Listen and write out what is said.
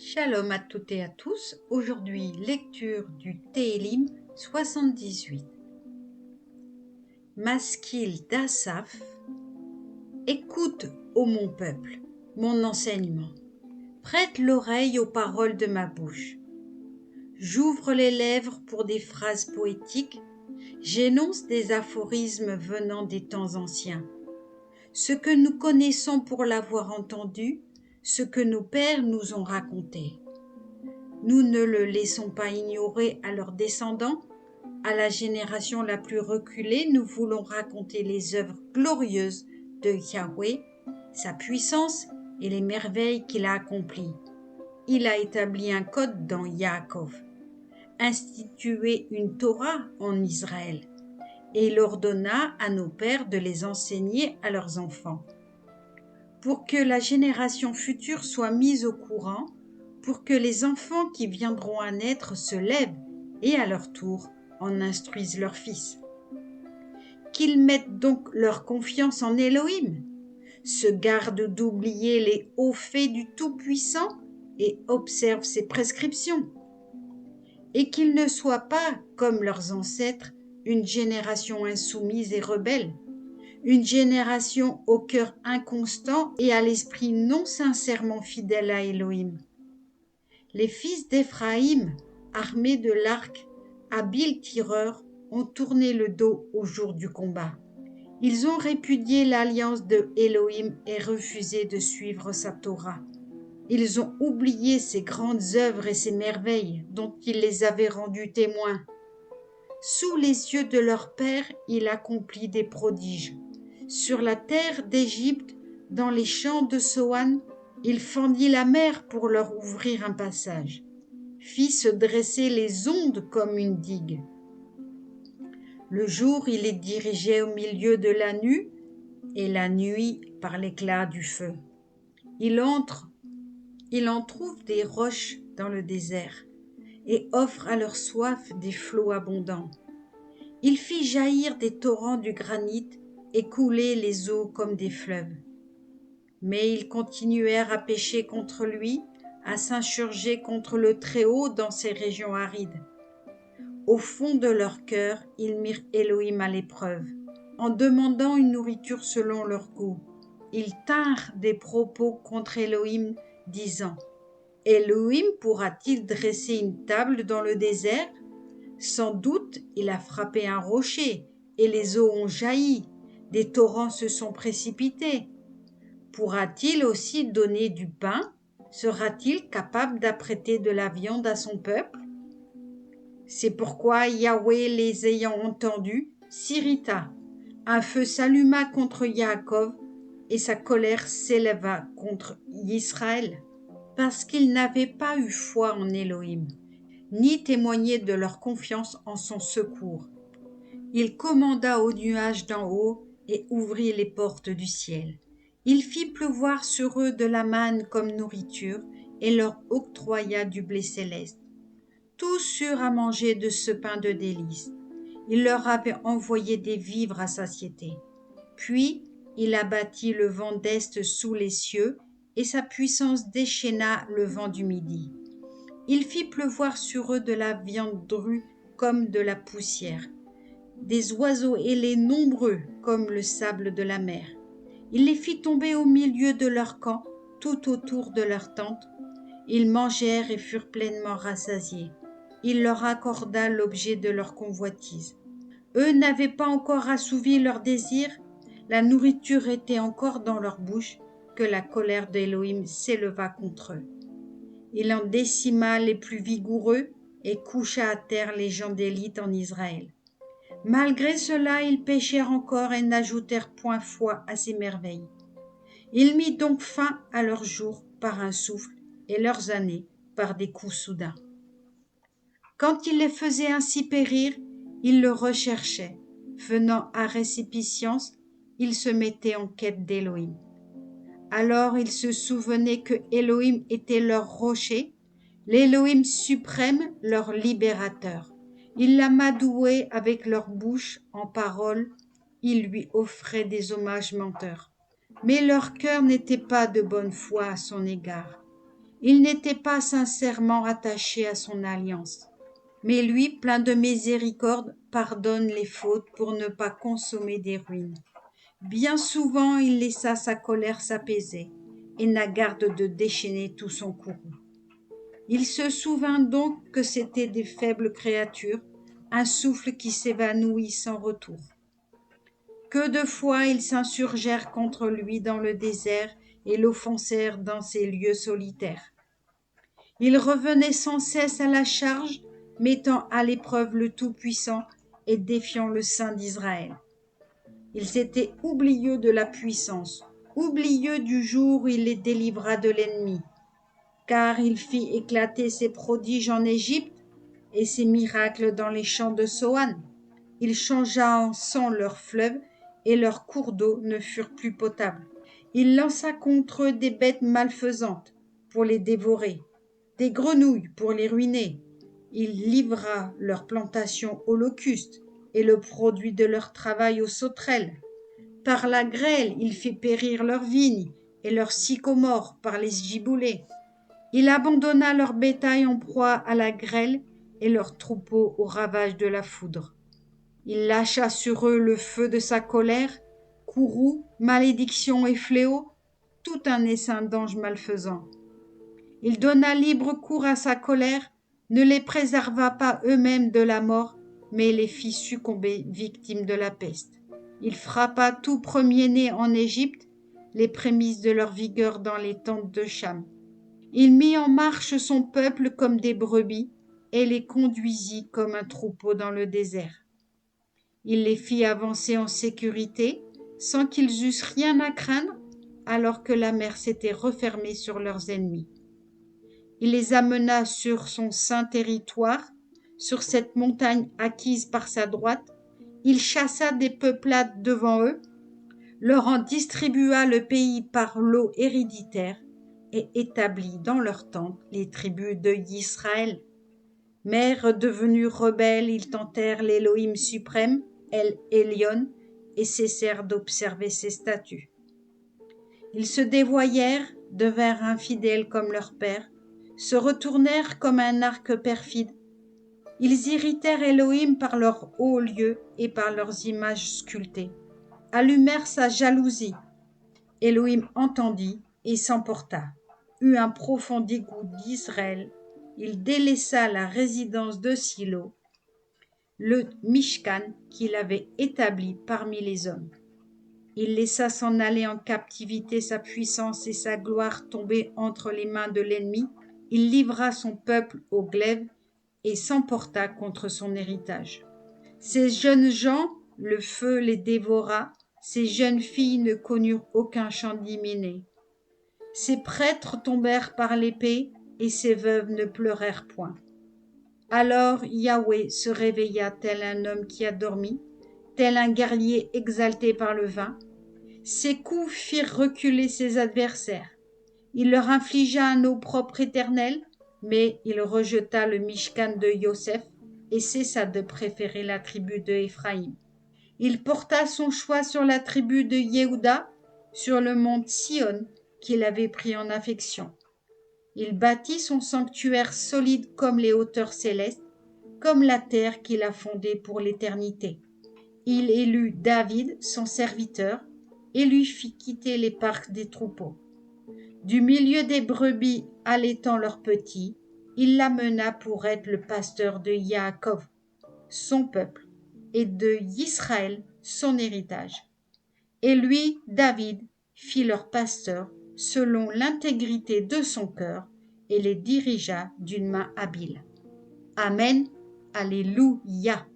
Shalom à toutes et à tous. Aujourd'hui, lecture du Télim 78. Maskil d'Asaph. Écoute, ô mon peuple, mon enseignement. Prête l'oreille aux paroles de ma bouche. J'ouvre les lèvres pour des phrases poétiques. J'énonce des aphorismes venant des temps anciens. Ce que nous connaissons pour l'avoir entendu, ce que nos pères nous ont raconté. Nous ne le laissons pas ignorer à leurs descendants. À la génération la plus reculée, nous voulons raconter les œuvres glorieuses de Yahweh, sa puissance et les merveilles qu'il a accomplies. Il a établi un code dans Yaakov, institué une Torah en Israël, et il ordonna à nos pères de les enseigner à leurs enfants. Pour que la génération future soit mise au courant, pour que les enfants qui viendront à naître se lèvent et à leur tour en instruisent leurs fils. Qu'ils mettent donc leur confiance en Elohim, se gardent d'oublier les hauts faits du Tout-Puissant et observent ses prescriptions. Et qu'ils ne soient pas, comme leurs ancêtres, une génération insoumise et rebelle, une génération au cœur inconstant et à l'esprit non sincèrement fidèle à Elohim. Les fils d'Éphraïm, armés de l'arc, habiles tireurs, ont tourné le dos au jour du combat. Ils ont répudié l'alliance de Elohim et refusé de suivre sa Torah. Ils ont oublié ses grandes œuvres et ses merveilles dont il les avait rendus témoins. Sous les yeux de leur père, il accomplit des prodiges. Sur la terre d'Égypte, dans les champs de Sohan, il fendit la mer pour leur ouvrir un passage, fit se dresser les ondes comme une digue. Le jour, il les dirigeait au milieu de la nuit, et la nuit par l'éclat du feu. Il en trouve des roches dans le désert, et offre à leur soif des flots abondants. Il fit jaillir des torrents du granit et couler les eaux comme des fleuves. Mais ils continuèrent à pécher contre lui, à s'insurger contre le Très-Haut dans ces régions arides. Au fond de leur cœur, ils mirent Elohim à l'épreuve, en demandant une nourriture selon leur goût. Ils tinrent des propos contre Elohim, disant « Elohim pourra-t-il dresser une table dans le désert ? Sans doute, il a frappé un rocher, et les eaux ont jailli, des torrents se sont précipités. Pourra-t-il aussi donner du pain ? Sera-t-il capable d'apprêter de la viande à son peuple ? C'est pourquoi Yahweh, les ayant entendus, s'irrita. Un feu s'alluma contre Yaakov, et sa colère s'éleva contre Israël, parce qu'ils n'avaient pas eu foi en Elohim, ni témoigné de leur confiance en son secours. Il commanda aux nuages d'en haut et ouvrit les portes du ciel. Il fit pleuvoir sur eux de la manne comme nourriture et leur octroya du blé céleste. Tous eurent à manger de ce pain de délices. Il leur avait envoyé des vivres à satiété. Puis il abattit le vent d'est sous les cieux, et sa puissance déchaîna le vent du midi. Il fit pleuvoir sur eux de la viande drue comme de la poussière, des oiseaux ailés nombreux comme le sable de la mer. Il les fit tomber au milieu de leur camp, tout autour de leur tente. Ils mangèrent et furent pleinement rassasiés. Il leur accorda l'objet de leur convoitise. Eux n'avaient pas encore assouvi leur désir, la nourriture était encore dans leur bouche, que la colère d'Élohim s'éleva contre eux. Il en décima les plus vigoureux et coucha à terre les gens d'élite en Israël. Malgré cela, ils péchèrent encore et n'ajoutèrent point foi à ses merveilles. Il mit donc fin à leurs jours par un souffle et leurs années par des coups soudains. Quand il les faisait ainsi périr, ils le recherchaient. Venant à récipiscence, ils se mettaient en quête d'Élohim. Alors ils se souvenaient que Élohim était leur rocher, l'Élohim suprême, leur libérateur. Ils l'amadouaient avec leur bouche en paroles, ils lui offraient des hommages menteurs. Mais leur cœur n'était pas de bonne foi à son égard. Il n'était pas sincèrement attaché à son alliance. Mais lui, plein de miséricorde, pardonne les fautes pour ne pas consommer des ruines. Bien souvent, il laissa sa colère s'apaiser et n'a garde de déchaîner tout son courroux. Il se souvint donc que c'étaient des faibles créatures, un souffle qui s'évanouit sans retour. Que de fois ils s'insurgèrent contre lui dans le désert et l'offensèrent dans ces lieux solitaires. Il revenait sans cesse à la charge, mettant à l'épreuve le Tout-Puissant et défiant le Saint d'Israël. Ils étaient oublieux de la puissance, oublieux du jour où il les délivra de l'ennemi, car il fit éclater ses prodiges en Égypte et ses miracles dans les champs de Soan. Il changea en sang leurs fleuves et leurs cours d'eau ne furent plus potables. Il lança contre eux des bêtes malfaisantes pour les dévorer, des grenouilles pour les ruiner. Il livra leurs plantations aux locustes et le produit de leur travail aux sauterelles. Par la grêle, il fit périr leurs vignes et leurs sycomores par les giboulées. Il abandonna leur bétail en proie à la grêle et leurs troupeaux au ravage de la foudre. Il lâcha sur eux le feu de sa colère, courroux, malédiction et fléau, tout un essaim d'anges malfaisants. Il donna libre cours à sa colère, ne les préserva pas eux-mêmes de la mort, mais les fit succomber victimes de la peste. Il frappa tout premier-né en Égypte, les prémices de leur vigueur dans les tentes de Cham. Il mit en marche son peuple comme des brebis et les conduisit comme un troupeau dans le désert. Il les fit avancer en sécurité, sans qu'ils eussent rien à craindre, alors que la mer s'était refermée sur leurs ennemis. Il les amena sur son saint territoire, sur cette montagne acquise par sa droite. Il chassa des peuplades devant eux, leur en distribua le pays par lot héréditaire et établit dans leurs tentes les tribus de Israël. Mais redevenus rebelles, ils tentèrent l'Élohim suprême, El Elyon, et cessèrent d'observer ses statuts. Ils se dévoyèrent, devinrent infidèles comme leur père, se retournèrent comme un arc perfide. Ils irritèrent Élohim par leurs hauts lieux et par leurs images sculptées, allumèrent sa jalousie. Élohim entendit et s'emporta, eut un profond dégoût d'Israël. Il délaissa la résidence de Silo, le Mishkan qu'il avait établi parmi les hommes. Il laissa s'en aller en captivité sa puissance et sa gloire tomber entre les mains de l'ennemi. Il livra son peuple au glaive et s'emporta contre son héritage. Ces jeunes gens, le feu les dévora, ces jeunes filles ne connurent aucun chant d'hyménée. Ces prêtres tombèrent par l'épée et ces veuves ne pleurèrent point. Alors Yahweh se réveilla tel un homme qui a dormi, tel un guerrier exalté par le vin. Ses coups firent reculer ses adversaires. Il leur infligea un opprobre éternel, mais il rejeta le Mishkan de Yosef et cessa de préférer la tribu de Éphraïm. Il porta son choix sur la tribu de Yehuda, sur le mont Sion qu'il avait pris en affection. Il bâtit son sanctuaire solide comme les hauteurs célestes, comme la terre qu'il a fondée pour l'éternité. Il élut David, son serviteur, et lui fit quitter les parcs des troupeaux. Du milieu des brebis allaitant leurs petits, il l'amena pour être le pasteur de Yaakov, son peuple, et de Israël, son héritage. Et lui, David, fit leur pasteur selon l'intégrité de son cœur et les dirigea d'une main habile. Amen. Alléluia.